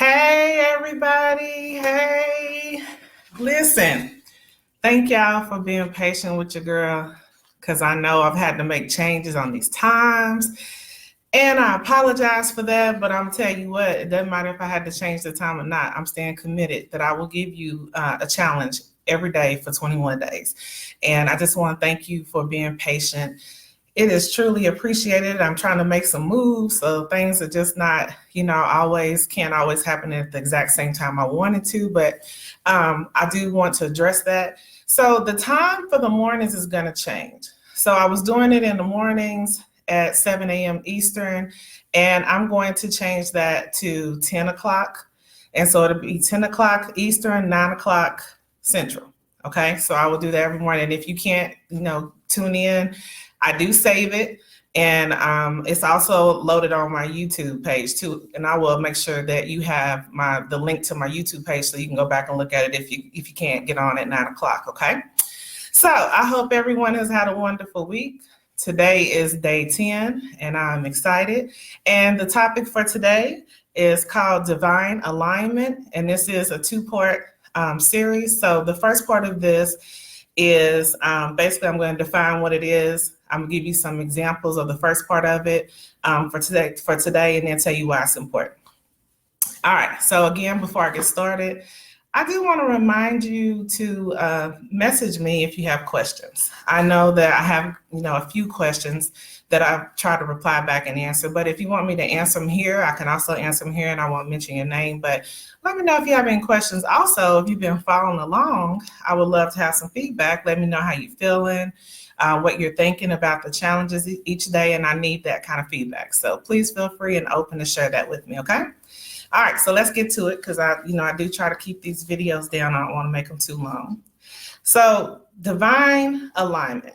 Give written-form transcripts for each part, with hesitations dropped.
Hey, everybody. Hey, listen, thank y'all for being patient with your girl because I know I've had to make changes on these times. And I apologize for that, but I'm telling you what, it doesn't matter if I had to change the time or not. I'm staying committed that I will give you a challenge every day for 21 days. And I just want to thank you for being patient. It is truly appreciated. I'm trying to make some moves, so things are just not, always can't always happen at the exact same time I wanted to, but I do want to address that. So the time for the mornings is going to change. So I was doing it in the mornings at 7 a.m. Eastern, and I'm going to change that to 10 o'clock. And so it'll be 10 o'clock Eastern, 9 o'clock Central. Okay, so I will do that every morning. And if you can't, tune in, I do save it, and it's also loaded on my YouTube page too. And I will make sure that you have the link to my YouTube page so you can go back and look at it if you can't get on at 9 o'clock. Okay. So I hope everyone has had a wonderful week. Today is day 10, and I'm excited. And the topic for today is called Divine Alignment, and this is a two-part series. So the first part of this is basically I'm going to define what it is. I'm going to give you some examples of the first part of it for today, and then tell you why it's important. All right. So again, before I get started, I do want to remind you to message me if you have questions. I know that I have, a few questions that I try to reply back and answer, but if you want me to answer them here, I can also answer them here, and I won't mention your name, but let me know if you have any questions. Also, if you've been following along, I would love to have some feedback. Let me know how you're feeling, what you're thinking about the challenges each day, and I need that kind of feedback. So please feel free and open to share that with me, okay? All right, so let's get to it because I do try to keep these videos down. I don't want to make them too long. So divine alignment.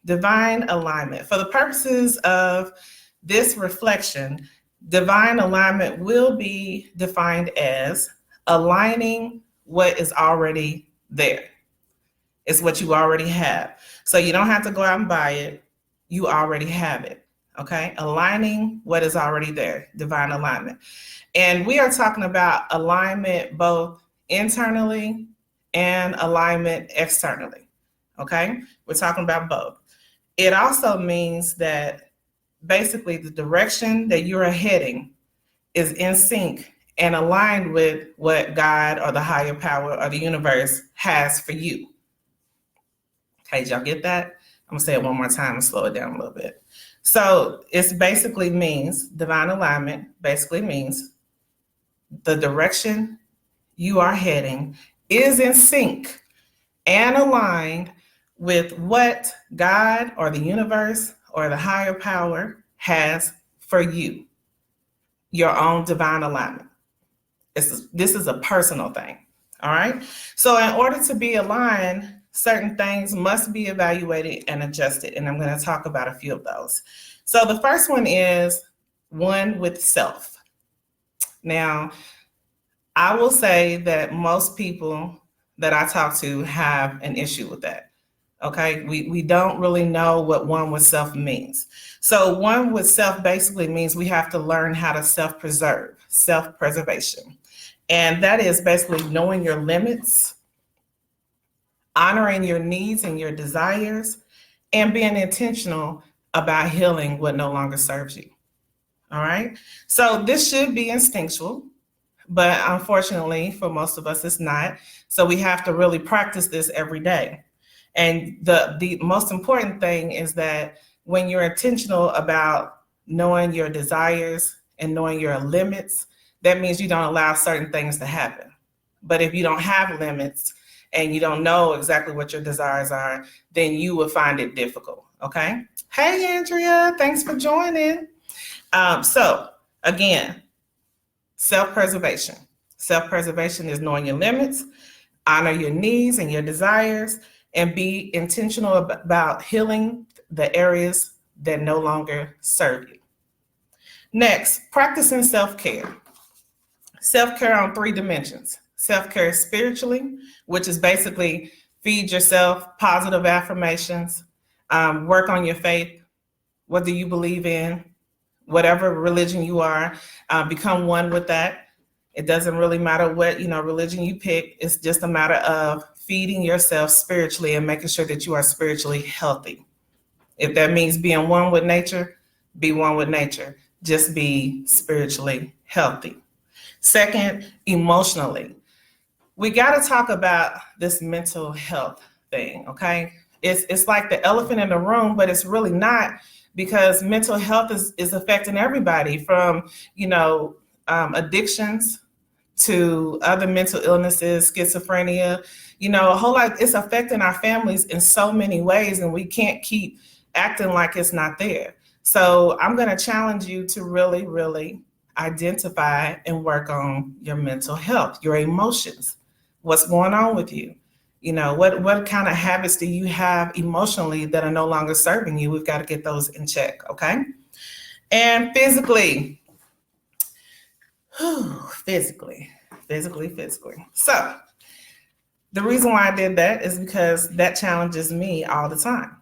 Divine alignment. For the purposes of this reflection, divine alignment will be defined as aligning what is already there. It's what you already have. So you don't have to go out and buy it. You already have it. Okay? Aligning what is already there. Divine alignment. And we are talking about alignment both internally and alignment externally. Okay? We're talking about both. It also means that basically the direction that you're heading is in sync and aligned with what God or the higher power or the universe has for you. Okay, did y'all get that? I'm gonna say it one more time and slow it down a little bit. So it basically means, divine alignment basically means the direction you are heading is in sync and aligned with what God or the universe or the higher power has for you, your own divine alignment. This is a personal thing, all right? So in order to be aligned, certain things must be evaluated and adjusted, and I'm going to talk about a few of those. So the first one is one with self. Now, I will say that most people that I talk to have an issue with that. Okay, we don't really know what one with self means. So one with self basically means we have to learn how to self-preserve, self-preservation. And that is basically knowing your limits, honoring your needs and your desires, and being intentional about healing what no longer serves you. All right, so this should be instinctual, but unfortunately for most of us, it's not. So we have to really practice this every day. And the most important thing is that when you're intentional about knowing your desires and knowing your limits, that means you don't allow certain things to happen. But if you don't have limits and you don't know exactly what your desires are, then you will find it difficult, okay? Hey, Andrea, thanks for joining. So again, self-preservation. Self-preservation is knowing your limits, honor your needs and your desires, and be intentional about healing the areas that no longer serve you. Next, practicing self-care. Self-care on 3 dimensions. Self-care spiritually, which is basically feed yourself positive affirmations, work on your faith. What do you believe in? Whatever religion you are, become one with that. It doesn't really matter what, religion you pick. It's just a matter of feeding yourself spiritually and making sure that you are spiritually healthy. If that means being one with nature, be one with nature. Just be spiritually healthy. Second, emotionally. We got to talk about this mental health thing, okay? It's like the elephant in the room, but it's really not, because mental health is affecting everybody from, addictions to other mental illnesses, schizophrenia, a whole lot. It's affecting our families in so many ways, and we can't keep acting like it's not there. So I'm going to challenge you to really, really identify and work on your mental health, your emotions. What's going on with you? What kind of habits do you have emotionally that are no longer serving you? We've got to get those in check, okay? And physically. Physically. So the reason why I did that is because that challenges me all the time.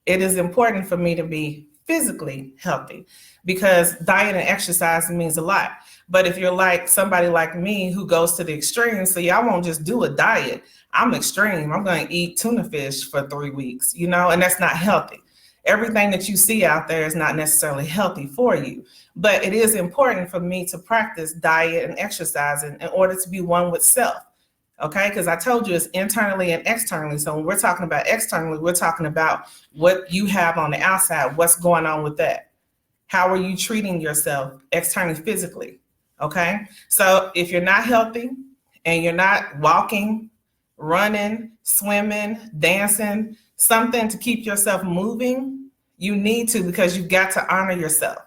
It is important for me to be physically healthy because diet and exercise means a lot. But if you're like somebody like me who goes to the extreme, so I won't just do a diet. I'm extreme. I'm going to eat tuna fish for 3 weeks, and that's not healthy. Everything that you see out there is not necessarily healthy for you, but it is important for me to practice diet and exercise in order to be one with self. Okay, because I told you it's internally and externally. So when we're talking about externally, we're talking about what you have on the outside, what's going on with that. How are you treating yourself externally, physically? Okay, so if you're not healthy and you're not walking, running, swimming, dancing, something to keep yourself moving, you need to, because you've got to honor yourself.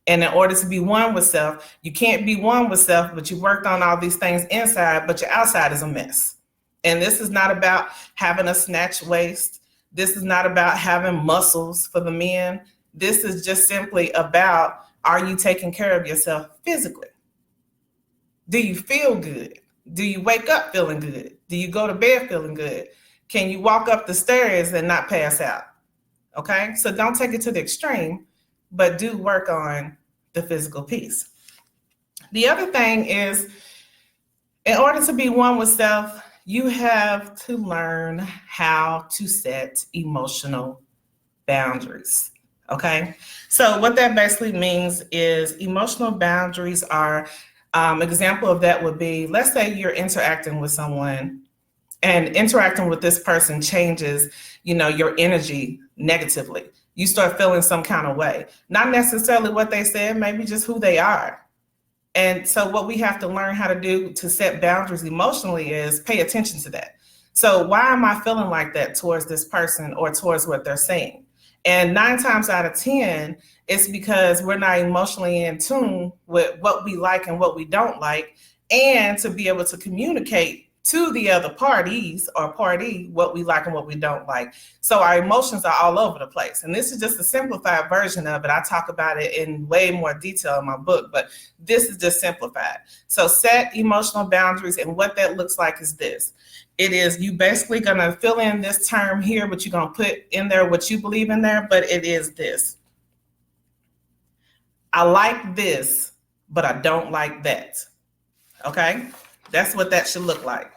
And in order to be one with self, you can't be one with self, but you worked on all these things inside, but your outside is a mess. And this is not about having a snatch waist. This is not about having muscles for the men. This is just simply about, are you taking care of yourself physically? Do you feel good? Do you wake up feeling good? Do you go to bed feeling good? Can you walk up the stairs and not pass out? Okay, so don't take it to the extreme, but do work on the physical piece. The other thing is, in order to be one with self, you have to learn how to set emotional boundaries. Okay, so what that basically means is emotional boundaries are, example of that would be, let's say you're interacting with someone and interacting with this person changes, your energy negatively. You start feeling some kind of way, not necessarily what they said, maybe just who they are. And so what we have to learn how to do to set boundaries emotionally is pay attention to that. So why am I feeling like that towards this person or towards what they're saying? And 9 times out of 10, it's because we're not emotionally in tune with what we like and what we don't like, and to be able to communicate to the other parties or party what we like and what we don't like. So our emotions are all over the place. And this is just a simplified version of it. I talk about it in way more detail in my book, but this is just simplified. So set emotional boundaries, and what that looks like is this. It is you basically going to fill in this term here, but you're going to put in there what you believe in there, but it is this. I like this, but I don't like that. Okay? That's what that should look like.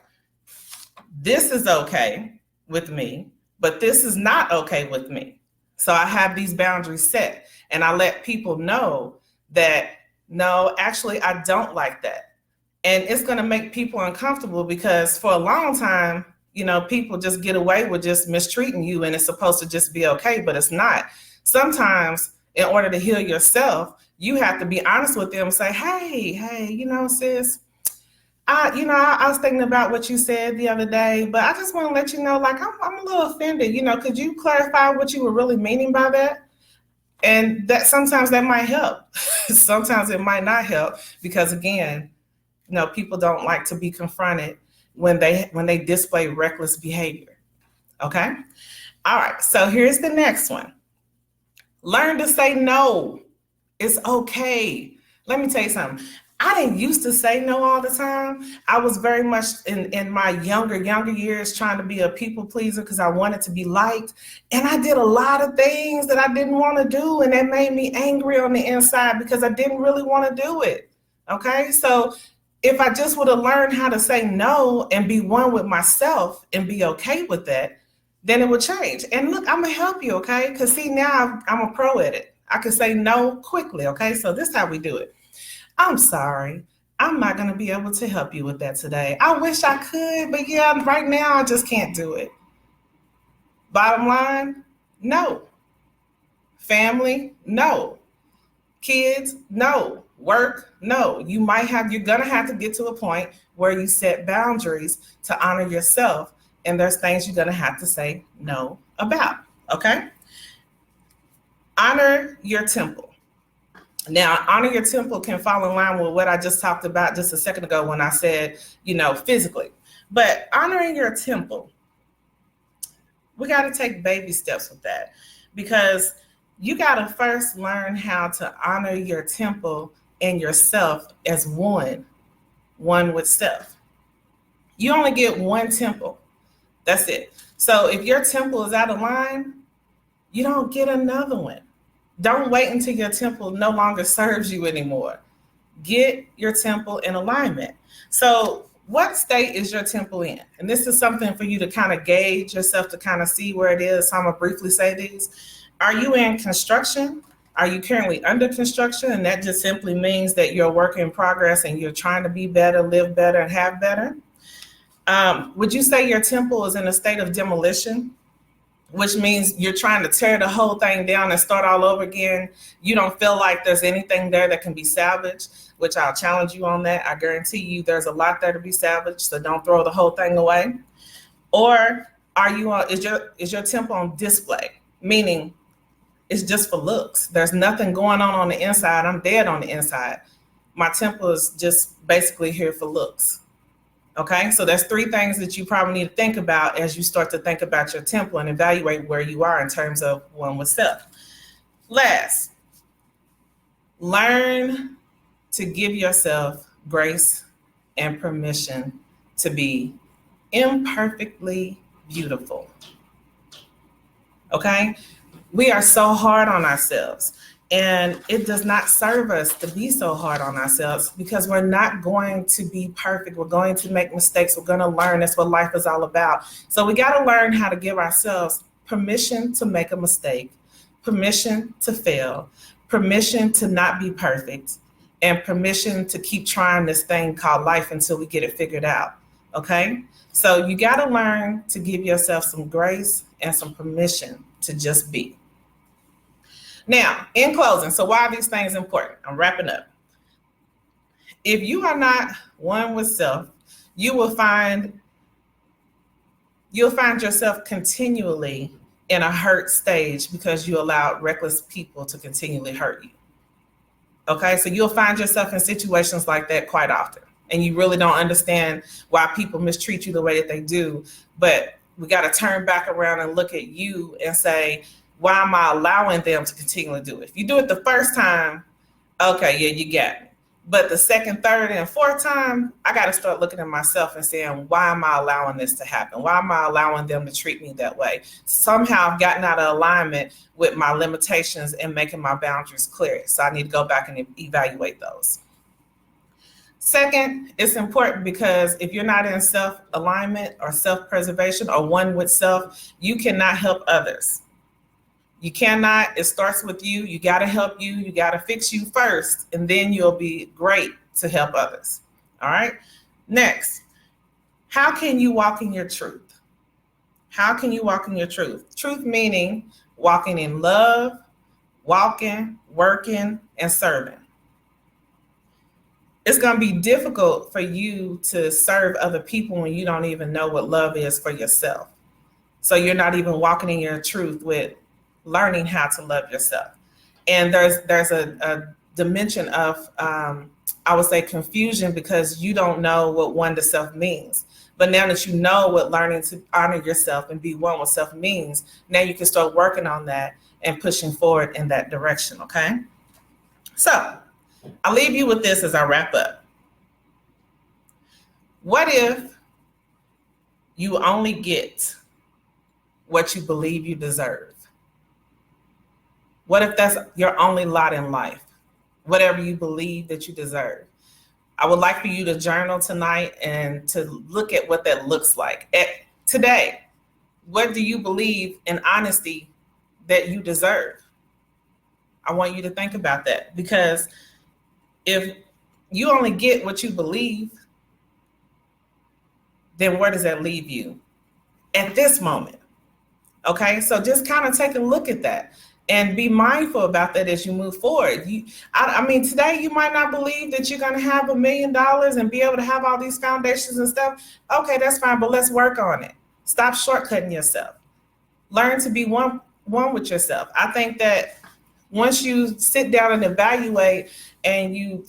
This is okay with me, but this is not okay with me. So I have these boundaries set, and I let people know that, no, actually, I don't like that. And it's going to make people uncomfortable, because for a long time, people just get away with just mistreating you, and it's supposed to just be okay, but it's not. Sometimes in order to heal yourself, you have to be honest with them and say, hey, sis, I was thinking about what you said the other day, but I just want to let you know, like, I'm a little offended. Could you clarify what you were really meaning by that? And that sometimes that might help. Sometimes it might not help, because again, people don't like to be confronted when they display reckless behavior. Okay. All right. So here's the next one. Learn to say no. It's okay. Let me tell you something. I didn't used to say no all the time. I was very much in my younger years trying to be a people pleaser because I wanted to be liked. And I did a lot of things that I didn't want to do. And that made me angry on the inside because I didn't really want to do it. Okay. So If I just would have learned how to say no and be one with myself and be okay with that, then it would change. And look, I'm gonna help you, okay? Because see, now I'm a pro at it. I can say no quickly, okay? So this is how we do it. I'm sorry. I'm not gonna be able to help you with that today. I wish I could, but yeah, right now I just can't do it. Bottom line, no. Family, no. Kids, no. Work, no. You're gonna have to get to a point where you set boundaries to honor yourself, and there's things you're gonna have to say no about. Okay? Honor your temple. Now, honor your temple can fall in line with what I just talked about just a second ago when I said, physically. But honoring your temple, we got to take baby steps with that, because you got to first learn how to honor your temple and yourself as one with self. You only get one temple. That's it. So if your temple is out of line, you don't get another one. Don't wait until your temple no longer serves you anymore. Get your temple in alignment. So what state is your temple in? And this is something for you to kind of gauge yourself to kind of see where it is. So I'm going to briefly say these. Are you in construction? Are you currently under construction? And that just simply means that you're a work in progress and you're trying to be better, live better, and have better. Would you say your temple is in a state of demolition, which means you're trying to tear the whole thing down and start all over again? You don't feel like there's anything there that can be salvaged, which I'll challenge you on that. I guarantee you there's a lot there to be salvaged, so don't throw the whole thing away. Or is your temple on display, meaning it's just for looks? There's nothing going on the inside. I'm dead on the inside. My temple is just basically here for looks. Okay, so there's three things that you probably need to think about as you start to think about your temple and evaluate where you are in terms of one with self. Last, learn to give yourself grace and permission to be imperfectly beautiful. Okay, we are so hard on ourselves. And it does not serve us to be so hard on ourselves, because we're not going to be perfect. We're going to make mistakes. We're going to learn. That's what life is all about. So we got to learn how to give ourselves permission to make a mistake, permission to fail, permission to not be perfect, and permission to keep trying this thing called life until we get it figured out. Okay? So you got to learn to give yourself some grace and some permission to just be. Now, in closing, so why are these things important? I'm wrapping up. If you are not one with self, you'll find yourself continually in a hurt stage because you allowed reckless people to continually hurt you. Okay, so you'll find yourself in situations like that quite often, and you really don't understand why people mistreat you the way that they do. But we got to turn back around and look at you and say, why am I allowing them to continually do it? If you do it the first time, okay, yeah, you got me. But the second, third, and fourth time, I got to start looking at myself and saying, why am I allowing this to happen? Why am I allowing them to treat me that way? Somehow I've gotten out of alignment with my limitations and making my boundaries clear. So I need to go back and evaluate those. Second, it's important because if you're not in self-alignment or self-preservation or one with self, you cannot help others. You cannot. It starts with you. You got to help you. You got to fix you first, and then you'll be great to help others. All right. Next, how can you walk in your truth? How can you walk in your truth? Truth meaning walking in love, walking, working, and serving. It's going to be difficult for you to serve other people when you don't even know what love is for yourself. So you're not even walking in your truth with learning how to love yourself. And there's a dimension of, I would say, confusion, because you don't know what one to self means. But now that you know what learning to honor yourself and be one with self means, now you can start working on that and pushing forward in that direction, okay? So I'll leave you with this as I wrap up. What if you only get what you believe you deserve? What if that's your only lot in life? Whatever you believe that you deserve. I would like for you to journal tonight and to look at what that looks like. Today, what do you believe in honesty that you deserve? I want you to think about that, because if you only get what you believe, then where does that leave you at this moment? Okay, so just kind of take a look at that and be mindful about that as you move forward. I mean, today you might not believe that you're going to have $1 million and be able to have all these foundations and stuff. Okay, that's fine, but let's work on it. Stop shortcutting yourself. Learn to be one with yourself. I think that once you sit down and evaluate and you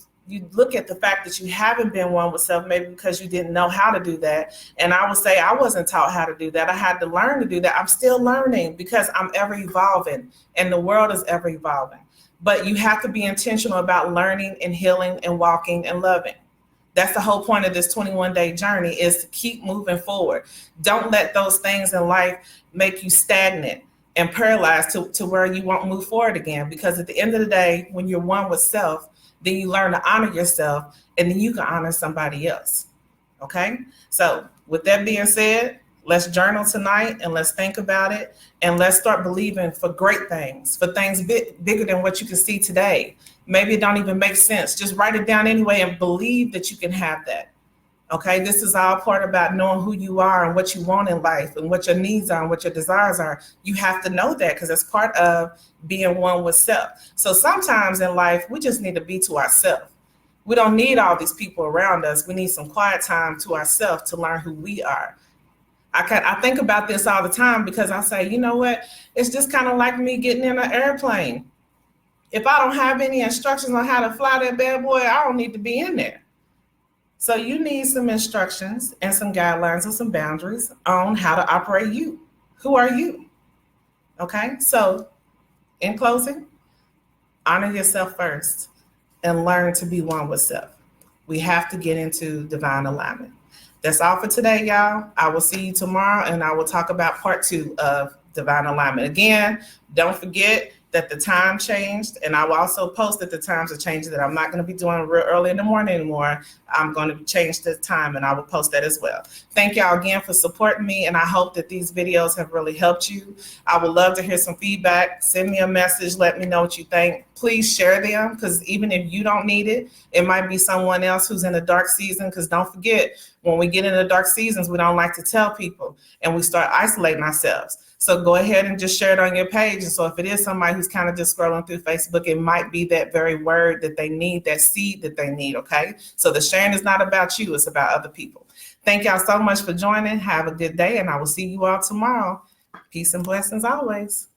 look at the fact that you haven't been one with self, maybe because you didn't know how to do that. And I would say I wasn't taught how to do that. I had to learn to do that. I'm still learning because I'm ever evolving and the world is ever evolving. But you have to be intentional about learning and healing and walking and loving. That's the whole point of this 21-day journey, is to keep moving forward. Don't let those things in life make you stagnant and paralyzed to where you won't move forward again. Because at the end of the day, when you're one with self, then you learn to honor yourself, and then you can honor somebody else. Okay? So with that being said, let's journal tonight and let's think about it, and let's start believing for great things, for things bigger than what you can see today. Maybe it don't even make sense. Just write it down anyway and believe that you can have that. Okay, this is all part about knowing who you are and what you want in life and what your needs are and what your desires are. You have to know that, because it's part of being one with self. So sometimes in life, we just need to be to ourselves. We don't need all these people around us. We need some quiet time to ourselves to learn who we are. I think about this all the time, because I say, you know what? It's just kind of like me getting in an airplane. If I don't have any instructions on how to fly that bad boy, I don't need to be in there. So you need some instructions and some guidelines and some boundaries on how to operate you. Who are you? Okay, so in closing, honor yourself first and learn to be one with self. We have to get into divine alignment. That's all for today, y'all. I will see you tomorrow, and I will talk about part 2 of divine alignment. Again, don't forget that the time changed, and I will also post that the times are changing, that I'm not going to be doing real early in the morning anymore. I'm going to change the time, and I will post that as well. Thank y'all again for supporting me, and I hope that these videos have really helped you. I would love to hear some feedback. Send me a message. Let me know what you think. Please share them, because even if you don't need it, it might be someone else who's in a dark season, because don't forget, when we get into dark seasons, we don't like to tell people, and we start isolating ourselves. So go ahead and just share it on your page. And so if it is somebody who's kind of just scrolling through Facebook, it might be that very word that they need, that seed that they need, okay? So the sharing is not about you, it's about other people. Thank y'all so much for joining. Have a good day, and I will see you all tomorrow. Peace and blessings always.